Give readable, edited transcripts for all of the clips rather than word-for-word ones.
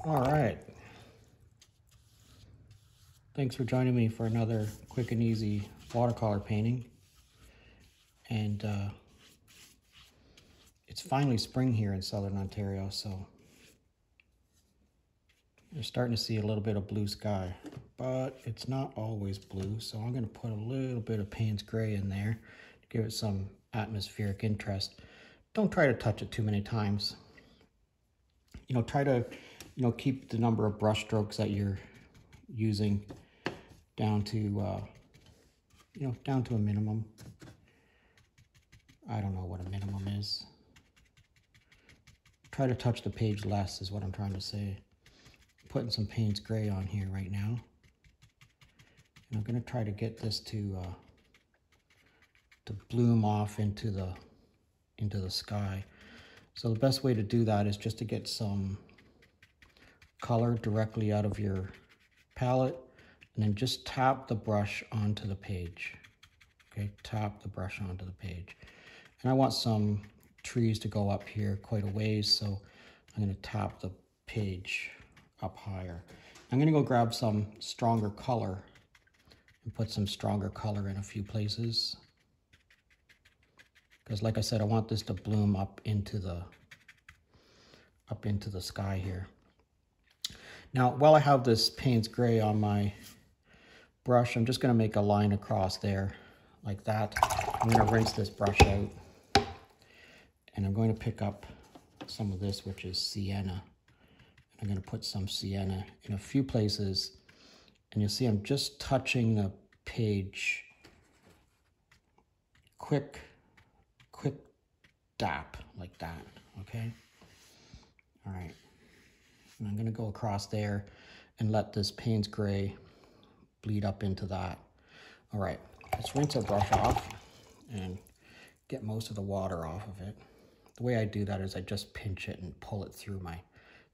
All right. Thanks for joining me for another quick and easy watercolor painting. And it's finally spring here in Southern Ontario, so you're starting to see a little bit of blue sky, but it's not always blue. So I'm going to put a little bit of Payne's gray in there to give it some atmospheric interest. Don't try to touch it too many times. Try to, keep the number of brush strokes that you're using down to, down to a minimum. I don't know what a minimum is. Try to touch the page less is what I'm trying to say. Putting some Payne's gray on here right now. And I'm going to try to get this to bloom off into the sky. So the best way to do that is just to get some color directly out of your palette and then just tap the brush onto the page. Okay, tap the brush onto the page. And I want some trees to go up here quite a ways, so I'm going to tap the page up higher. I'm going to go grab some stronger color and put some stronger color in a few places. Because like I said, I want this to bloom up into the sky here. Now, while I have this Payne's gray on my brush, I'm just going to make a line across there like that. I'm going to rinse this brush out. And I'm going to pick up some of this, which is sienna. I'm going to put some sienna in a few places. And you'll see I'm just touching the page. Quick dap like that, okay? All right, and I'm gonna go across there and let this Payne's gray bleed up into that. All right, let's rinse our brush off and get most of the water off of it. The way I do that is I just pinch it and pull it through my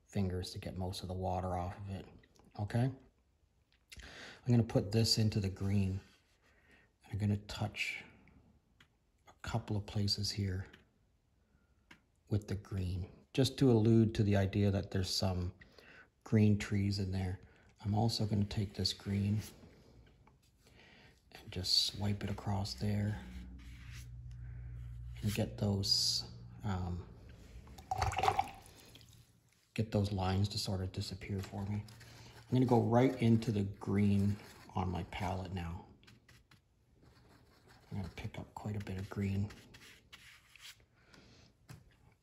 fingers to get most of the water off of it, okay? I'm gonna put this into the green. I'm gonna touch a couple of places here with the green, just to allude to the idea that there's some green trees in there. I'm also going to take this green and just swipe it across there and get those lines to sort of disappear for me. I'm going to go right into the green on my palette now. I'm going to pick up quite a bit of green.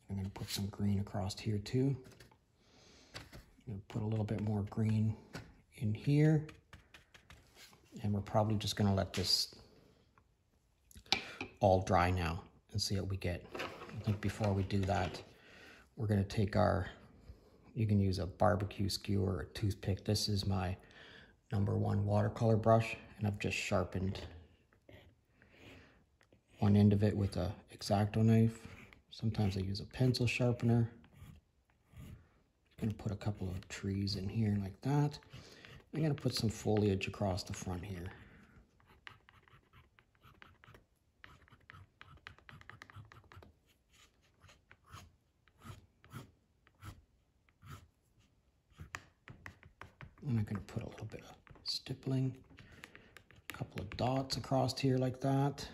I'm going to put some green across here too. I'm going to put a little bit more green in here. And we're probably just going to let this all dry now and see what we get. I think before we do that, we're going to take you can use a barbecue skewer or a toothpick. This is my #1 watercolor brush, and I've just sharpened one end of it with a X-Acto knife. Sometimes I use a pencil sharpener. I'm going to put a couple of trees in here like that. I'm going to put some foliage across the front here. And I'm going to put a little bit of stippling, a couple of dots across here like that.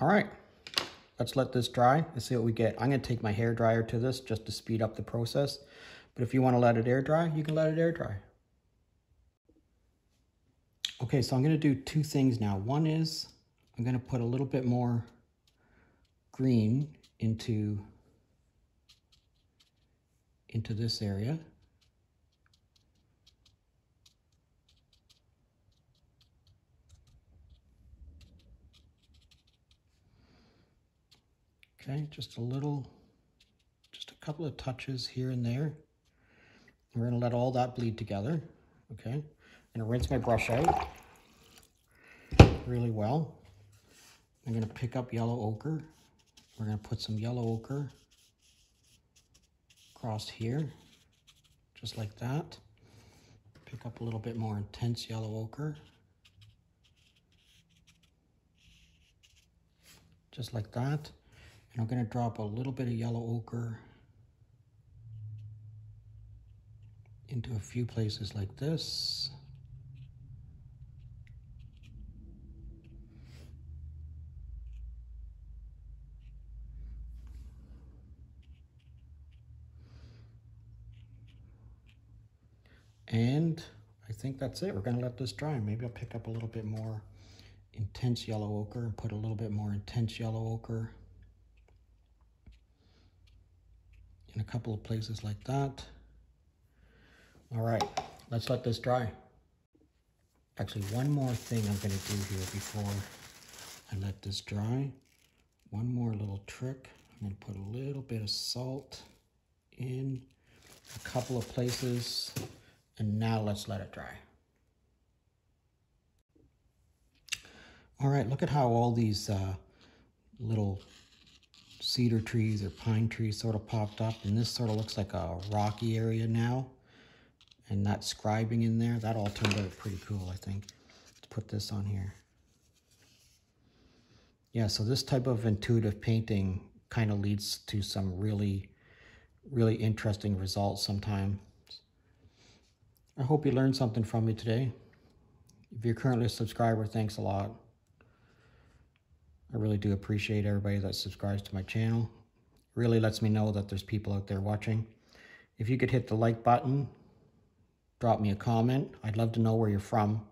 All right, let's let this dry and see what we get. I'm gonna take my hairdryer to this just to speed up the process. But if you wanna let it air dry, you can let it air dry. Okay, so I'm gonna do two things now. One is I'm gonna put a little bit more green into this area. Okay, just a couple of touches here and there. We're gonna let all that bleed together, okay? I'm gonna rinse my brush out really well. I'm gonna pick up yellow ochre. We're gonna put some yellow ochre across here, just like that. Pick up a little bit more intense yellow ochre. Just like that. And I'm going to drop a little bit of yellow ochre into a few places like this. And I think that's it. We're going to let this dry. Maybe I'll pick up a little bit more intense yellow ochre and put a little bit more intense yellow ochre in a couple of places like that. All right, let's let this dry. Actually, one more thing I'm going to do here before I let this dry. One more little trick. I'm going to put a little bit of salt in a couple of places. And now let's let it dry. All right, look at how all these little cedar trees or pine trees sort of popped up. And this sort of looks like a rocky area now. And that scribing in there, that all turned out pretty cool, I think. Let's put this on here. Yeah, so this type of intuitive painting kind of leads to some really, really interesting results sometimes. I hope you learned something from me today. If you're currently a subscriber, thanks a lot. I really do appreciate everybody that subscribes to my channel. It really lets me know that there's people out there watching. If you could hit the like button, drop me a comment. I'd love to know where you're from.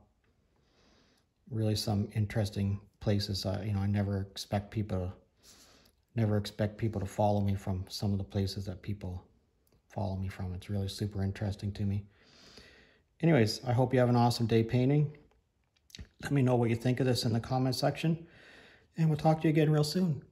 Really some interesting places. You know, I never expect people to follow me from some of the places that people follow me from. It's really super interesting to me. Anyways, I hope you have an awesome day painting. Let me know what you think of this in the comment section, and we'll talk to you again real soon.